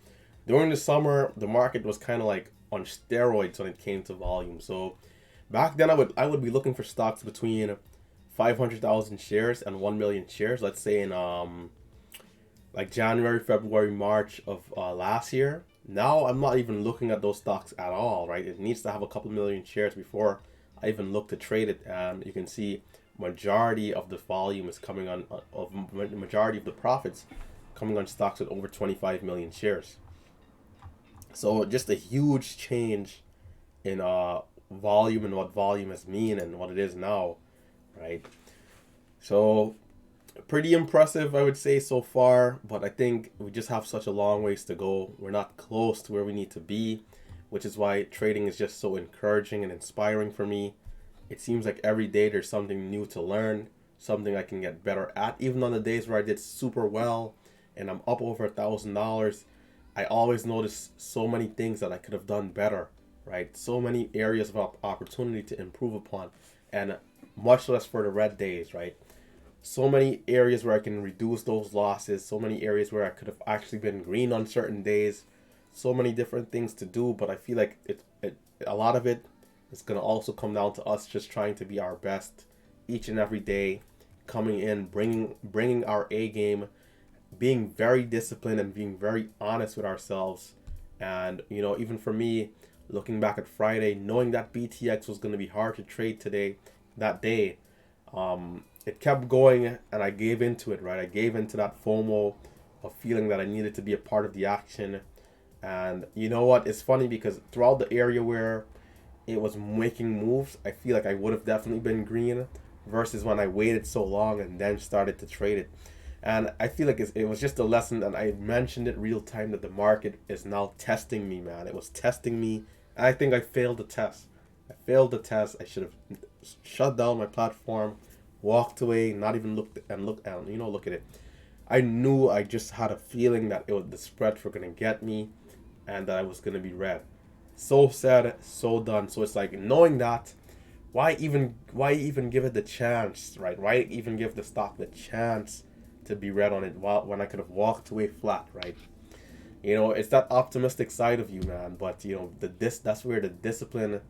During the summer, the market was kind of like on steroids when it came to volume. So back then, I would be looking for stocks between 500,000 shares and 1 million shares. Let's say in like January, February, March of last year. Now I'm not even looking at those stocks at all, right? It needs to have a couple million shares before I even look to trade it. And you can see majority of the volume is coming on of majority of the profits coming on stocks with over 25 million shares. So just a huge change in volume and what volume has mean and what it is now, right? So pretty impressive, I would say, so far, but I think we just have such a long ways to go. We're not close to where we need to be, which is why trading is just so encouraging and inspiring for me. It seems like every day there's something new to learn, something I can get better at. Even on the days where I did super well and I'm up over $1,000, I always notice so many things that I could have done better, right? So many areas of opportunity to improve upon, and much less for the red days, right? So many areas where I can reduce those losses, so many areas where I could have actually been green on certain days, so many different things to do. But I feel like a lot of it is going to also come down to us just trying to be our best each and every day, coming in, bringing our A game, being very disciplined and being very honest with ourselves. And even for me, looking back at Friday, knowing that BTX was going to be hard to trade today, that day, it kept going, and I gave into it, right? I gave into that FOMO of feeling that I needed to be a part of the action. And you know what? It's funny because throughout the area where it was making moves, I feel like I would have definitely been green versus when I waited so long and then started to trade it. And I feel like it was just a lesson, and I mentioned it real time, that the market is now testing me, man. It was testing me, and I think I failed the test. I failed the test. I should have shut down my platform, walked away, not even look at it. I knew, I just had a feeling that the spreads were gonna get me, and that I was gonna be red. So said, so done. So it's like, knowing that, why even give it the chance, right? Why even give the stock the chance to be red on it when I could have walked away flat, right? It's that optimistic side of you, man. But that's where the discipline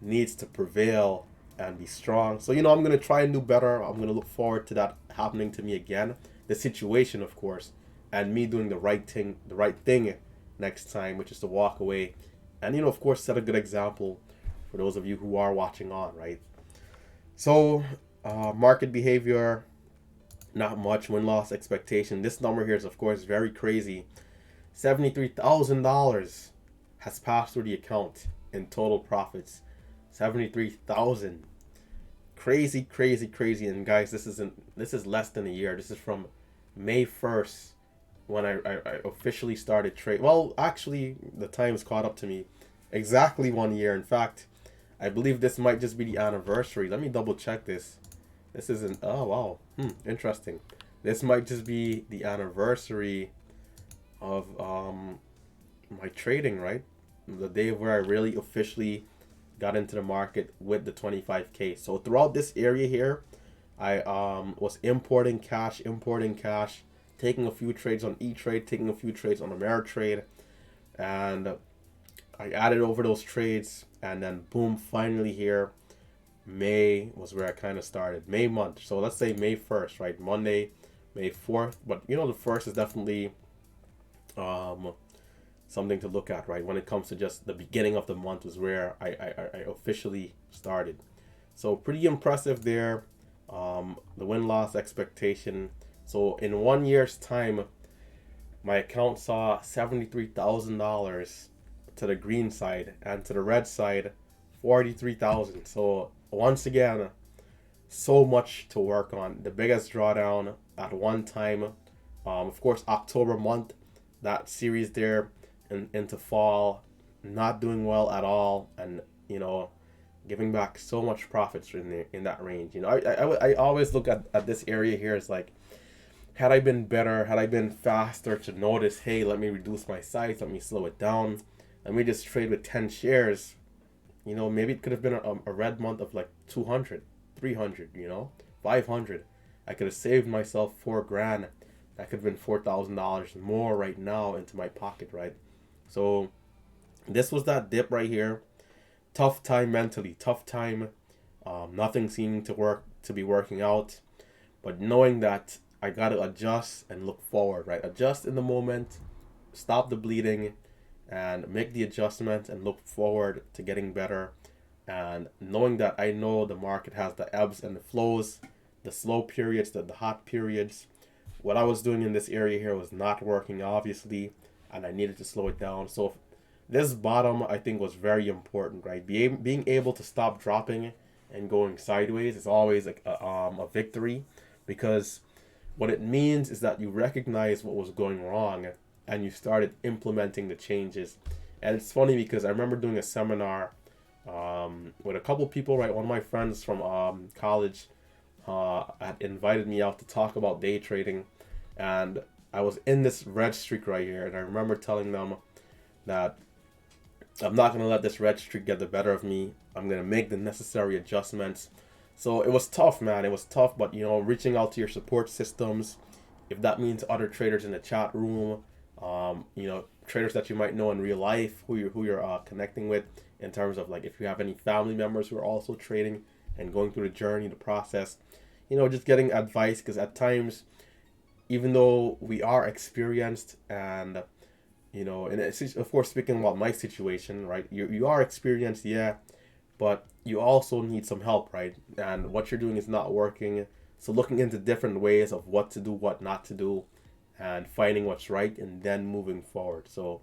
needs to prevail and be strong. So I'm gonna try and do better. I'm gonna look forward to that happening to me again. The situation, of course, and me doing the right thing next time, which is to walk away, and of course, set a good example for those of you who are watching on, right? So, market behavior, not much. Win-loss expectation. This number here is, of course, very crazy. $73,000 has passed through the account in total profits. 73,000. Crazy, crazy, crazy. And guys, this is less than a year. This is from May 1st when I officially started trade. Well, actually, the time's caught up to me. Exactly 1 year. In fact, I believe this might just be the anniversary. Let me double check this. This isn't. Oh wow. Interesting. This might just be the anniversary of my trading, right? The day where I really officially got into the market with the 25K. So throughout this area here, I was importing cash, taking a few trades on E-Trade, taking a few trades on Ameritrade, and I added over those trades, and then boom, finally here, May was where I kind of started. May month. So let's say May 1st, right? Monday, May 4th. But the 1st is definitely something to look at, right? When it comes to just the beginning of the month was where I officially started. So pretty impressive there. The win-loss expectation. So in 1 year's time, my account saw $73,000 to the green side, and to the red side, 43,000. So once again, so much to work on. The biggest drawdown at one time, of course, October month, that series there into fall, not doing well at all, and giving back so much profits in that range. I always look at this area here as like, had I been better, had I been faster to notice, hey, let me reduce my size, let me slow it down, let me just trade with 10 shares, maybe it could have been a red month of like 200, 300, you know, 500. I could have saved myself 4 grand. That could have been $4,000 more right now into my pocket, right? So this was that dip right here. Tough time mentally, tough time. Nothing seeming to be working out, but knowing that I gotta adjust and look forward, right? Adjust in the moment, stop the bleeding, and make the adjustment and look forward to getting better. And knowing that I know the market has the ebbs and the flows, the slow periods, the hot periods. What I was doing in this area here was not working, obviously, and I needed to slow it down. So this bottom, I think, was very important, right? Being able to stop dropping and going sideways is always like a victory, because what it means is that you recognize what was going wrong and you started implementing the changes. And it's funny because I remember doing a seminar with a couple people, right? One of my friends from college had invited me out to talk about day trading, and I was in this red streak right here, and I remember telling them that I'm not going to let this red streak get the better of me. I'm going to make the necessary adjustments. So it was tough, man. It was tough, but you know, reaching out to your support systems, if that means other traders in the chat room, you know, traders that you might know in real life, who you're connecting with, in terms of like if you have any family members who are also trading and going through the journey, the process, you know, just getting advice, because at times, even though we are experienced and you know, and it's, of course, speaking about my situation, right? You are experienced, yeah, but you also need some help, right? And what you're doing is not working. So looking into different ways of what to do, what not to do, and finding what's right, and then moving forward. So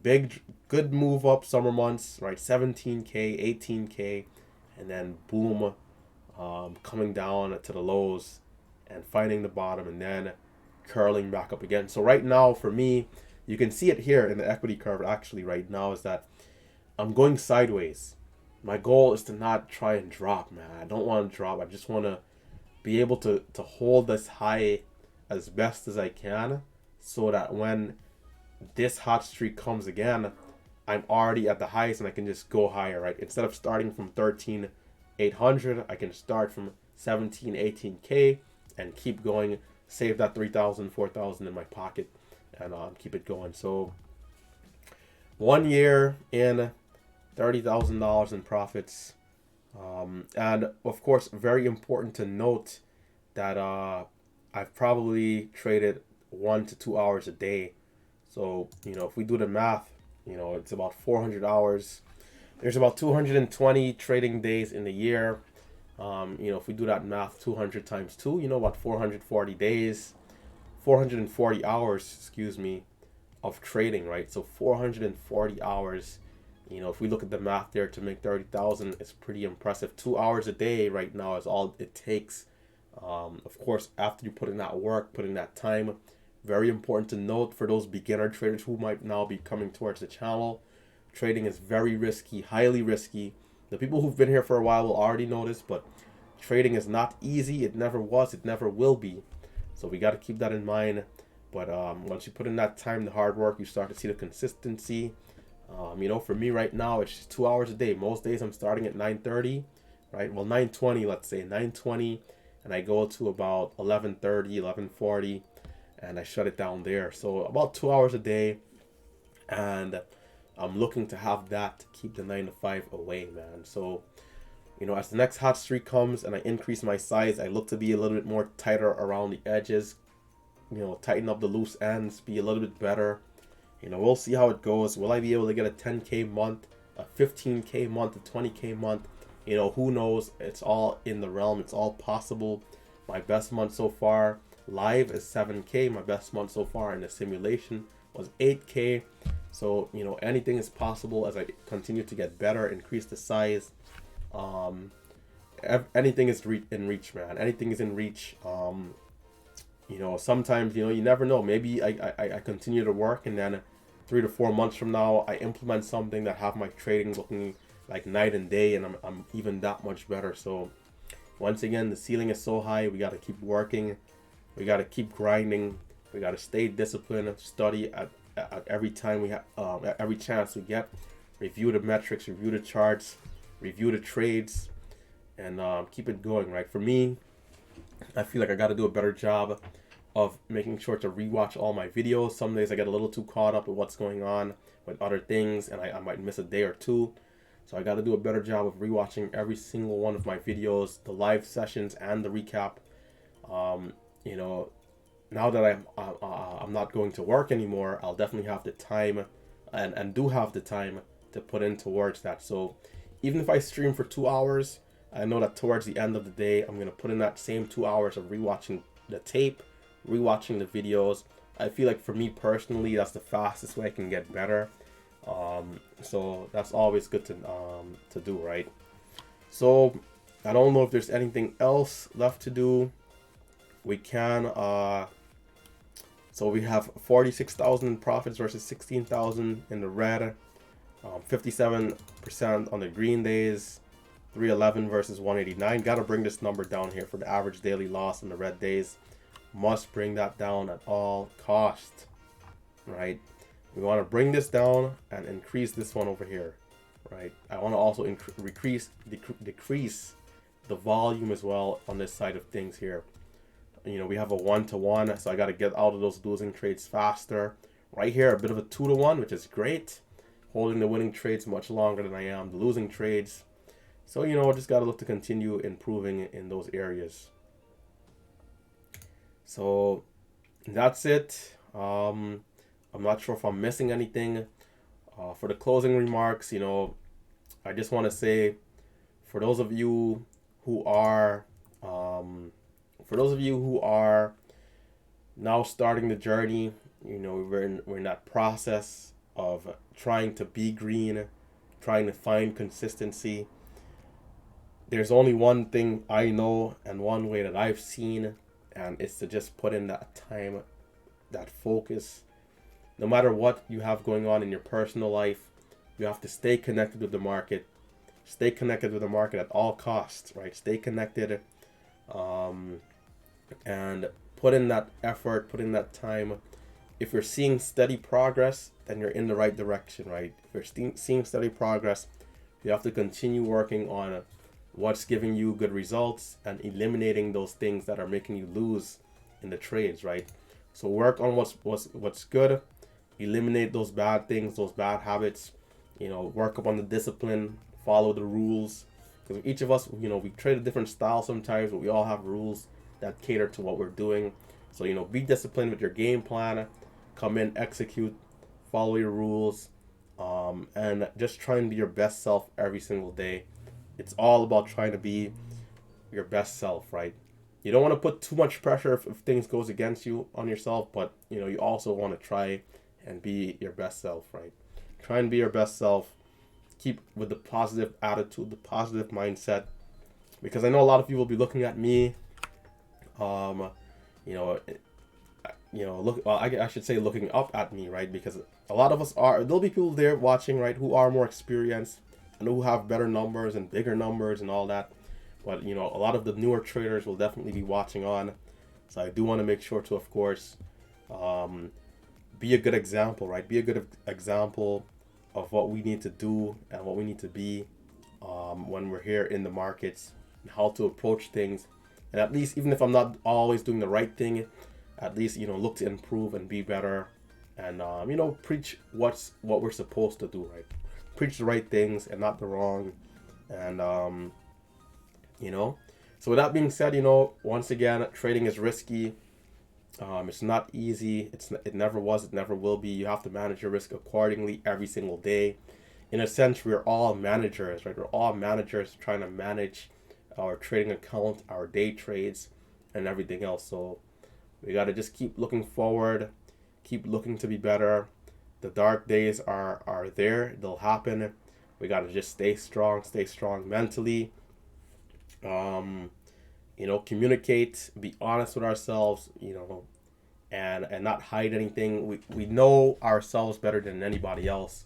good move up summer months, right? 17K, 18K, and then boom, coming down to the lows and finding the bottom, and then curling back up again. So right now for me, you can see it here in the equity curve actually right now, is that I'm going sideways. My goal is to not try and drop, man. I don't want to drop. I just want to be able to hold this high as best as I can, so that when this hot streak comes again, I'm already at the highest and I can just go higher, right? Instead of starting from 13,800, I can start from 17, 18K and keep going, save that 3,000, 4,000 in my pocket, and keep it going. So 1 year in, $30,000 in profits. And of course, very important to note that I've probably traded 1 to 2 hours a day. So, you know, if we do the math, you know, it's about 400 hours. There's about 220 trading days in a year. You know, if we do that math, 200 times 2, you know, about 440 days, 440 hours, excuse me, of trading, right? So 440 hours, you know, if we look at the math there to make 30,000, it's pretty impressive. 2 hours a day right now is all it takes. Of course, after you put in that work, put in that time, very important to note for those beginner traders who might now be coming towards the channel, trading is very risky, highly risky. The people who've been here for a while will already know this, but trading is not easy. It never was, it never will be. So we got to keep that in mind. But once you put in that time, the hard work, you start to see the consistency. You know, for me right now, it's just 2 hours a day. Most days I'm starting at 9:30, right? Well, 9:20, let's say 9:20, and I go to about 11:30, 11:40, and I shut it down there. So about 2 hours a day, and I'm looking to have that to keep the 9 to 5 away, man. So, you know, as the next hot streak comes and I increase my size, I look to be a little bit more tighter around the edges, you know, tighten up the loose ends, be a little bit better. You know, we'll see how it goes. Will I be able to get a 10K month, a 15K month, a 20K month? You know, who knows? It's all in the realm. It's all possible. My best month so far live is 7K. My best month so far in the simulation was 8K. So, you know, anything is possible as I continue to get better, increase the size. Anything is in reach, man. Anything is in reach. You know, sometimes, you know, you never know. Maybe I continue to work, and then 3 to 4 months from now, I implement something that have my trading looking like night and day, and I'm even that much better. So once again, the ceiling is so high. We got to keep working. We got to keep grinding. We got to stay disciplined, study at every time we have, at every chance we get. Review the metrics, review the charts, review the trades, and keep it going, right? For me, I feel like I got to do a better job of making sure to rewatch all my videos. Some days I get a little too caught up with what's going on with other things, and I might miss a day or two. So I got to do a better job of rewatching every single one of my videos, the live sessions and the recap. Um, you know, now that I'm not going to work anymore, I'll definitely have the time, and do have the time to put in towards that. So even if I stream for 2 hours, I know that towards the end of the day, I'm gonna put in that same 2 hours of rewatching the tape, rewatching the videos. I feel like for me personally, that's the fastest way I can get better. So that's always good to do, right? So I don't know if there's anything else left to do. We can so we have 46,000 in profits versus 16,000 in the red. 57% on the green days. 311 versus 189. Got to bring this number down here for the average daily loss on the red days. Must bring that down at all cost, right? We want to bring this down and increase this one over here, right? I want to also decrease the volume as well on this side of things here. You know, we have a 1-to-1, so I got to get out of those losing trades faster. Right here, a bit of a 2-to-1, which is great. Holding the winning trades much longer than I am the losing trades. So, you know, just got to look to continue improving in those areas. So that's it. I'm not sure if I'm missing anything. For the closing remarks, you know, I just want to say, for those of you who are, now starting the journey, you know, we're in that process of trying to be green, trying to find consistency. There's only one thing I know and one way that I've seen, and it's to just put in that time, that focus. No matter what you have going on in your personal life, you have to stay connected with the market. Stay connected with the market at all costs, right? Stay connected, and put in that effort, put in that time. If you're seeing steady progress, then you're in the right direction, right? If you're seeing steady progress, you have to continue working on what's giving you good results and eliminating those things that are making you lose in the trades, right? So work on what's good, eliminate those bad things, those bad habits. You know, work up on the discipline, follow the rules. Because each of us, you know, we trade a different style sometimes, but we all have rules that cater to what we're doing. So, you know, be disciplined with your game plan, come in, execute, follow your rules, and just try and be your best self every single day. It's all about trying to be your best self, right? You don't want to put too much pressure if things goes against you on yourself, but you know, you also want to try and be your best self, right? Try and be your best self. Keep with the positive attitude, the positive mindset, because I know a lot of people will be looking at me, you know, look. Well, I should say looking up at me, right? Because a lot of us are. There'll be people there watching, right, who are more experienced and who have better numbers and bigger numbers and all that. But you know, a lot of the newer traders will definitely be watching on. So I do want to make sure to, of course, be a good example, right? Be a good example of what we need to do and what we need to be when we're here in the markets, and how to approach things. And at least, even if I'm not always doing the right thing, at least, you know, look to improve and be better, and you know, preach what we're supposed to do, right? Preach the right things and not the wrong, and you know. So with that being said, you know, once again, trading is risky. It's not easy. It never was. It never will be. You have to manage your risk accordingly every single day. In a sense, we're all managers, right? We're all managers trying to manage our trading account, our day trades, and everything else. So we got to just keep looking forward, keep looking to be better. The dark days are there. They'll happen. We got to just stay strong mentally. You know, communicate, be honest with ourselves, you know, and not hide anything. We know ourselves better than anybody else.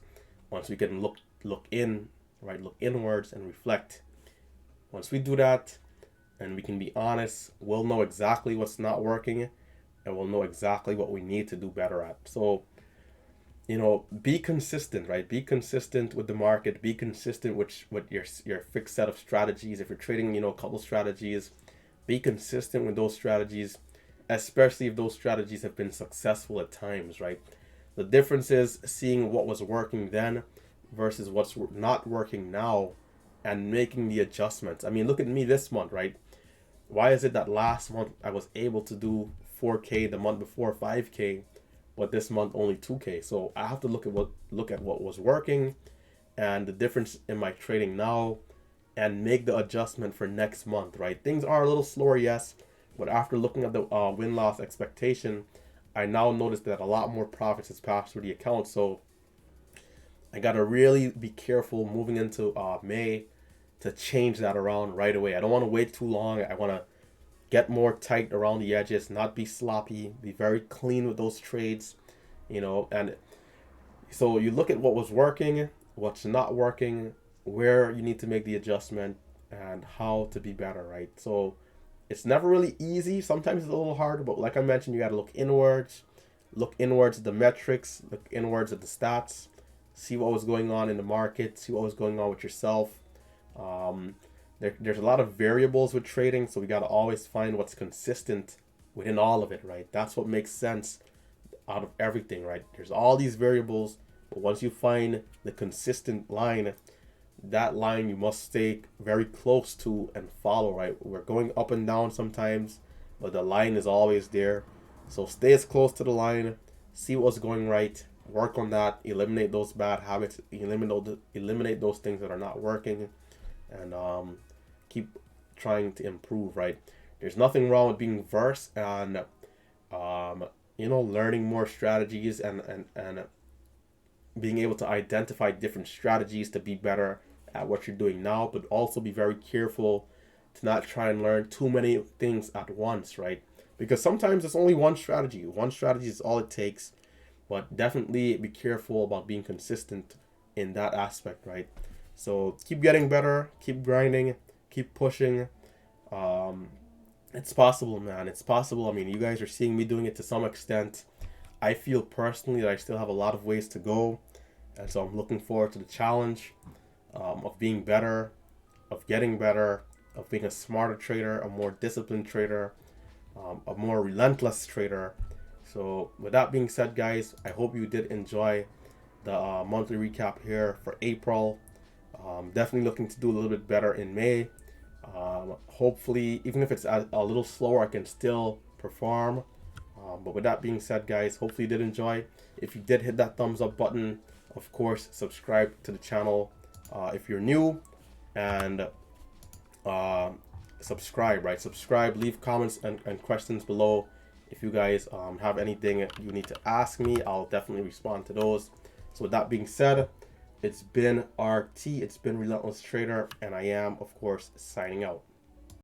Once we can look in, right, look inwards and reflect. Once we do that and we can be honest, we'll know exactly what's not working, and we'll know exactly what we need to do better at. So you know, be consistent, right? Be consistent with the market. Be consistent with your fixed set of strategies. If you're trading, you know, a couple strategies, be consistent with those strategies, especially if those strategies have been successful at times, right? The difference is seeing what was working then versus what's not working now and making the adjustments. I mean, look at me this month, right? Why is it that last month I was able to do 4K, the month before 5K, but this month only 2K? So I have to look at what was working and the difference in my trading now and make the adjustment for next month, right? Things are a little slower, yes, but after looking at the win-loss expectation, I now notice that a lot more profits has passed through the account. So I gotta really be careful moving into May to change that around right away. I don't want to wait too long. I want to get more tight around the edges, not be sloppy, be very clean with those trades, you know. And so you look at what was working, what's not working, where you need to make the adjustment, and how to be better, right? So it's never really easy. Sometimes it's a little hard, but like I mentioned, you got to look inwards at the metrics, look inwards at the stats, see what was going on in the market, see what was going on with yourself. Um, there's a lot of variables with trading, so we got to always find what's consistent within all of it, right? That's what makes sense out of everything, right? There's all these variables, but once you find the consistent line, that line you must stay very close to and follow, right? We're going up and down sometimes, but the line is always there. So stay as close to the line, see what's going right, work on that, eliminate those bad habits, eliminate those things that are not working, and keep trying to improve, right? There's nothing wrong with being versed and you know, learning more strategies and being able to identify different strategies to be better at what you're doing now, but also be very careful to not try and learn too many things at once, right? Because sometimes it's only one strategy. One strategy is all it takes, but definitely be careful about being consistent in that aspect, right? So keep getting better, keep grinding, keep pushing. Um, it's possible, man. It's possible. I mean, you guys are seeing me doing it to some extent. I feel personally that I still have a lot of ways to go. And so I'm looking forward to the challenge of being better, of getting better, of being a smarter trader, a more disciplined trader, a more relentless trader. So, with that being said, guys, I hope you did enjoy the monthly recap here for April. Definitely looking to do a little bit better in May. Hopefully, even if it's a little slower, I can still perform. But with that being said, guys, hopefully you did enjoy. If you did, hit that thumbs up button. Of course, subscribe to the channel if you're new, and subscribe, right? Subscribe, leave comments and questions below. If you guys have anything you need to ask me, I'll definitely respond to those. So with that being said, it's been RT, it's been Relentless Trader, and I am, of course, signing out.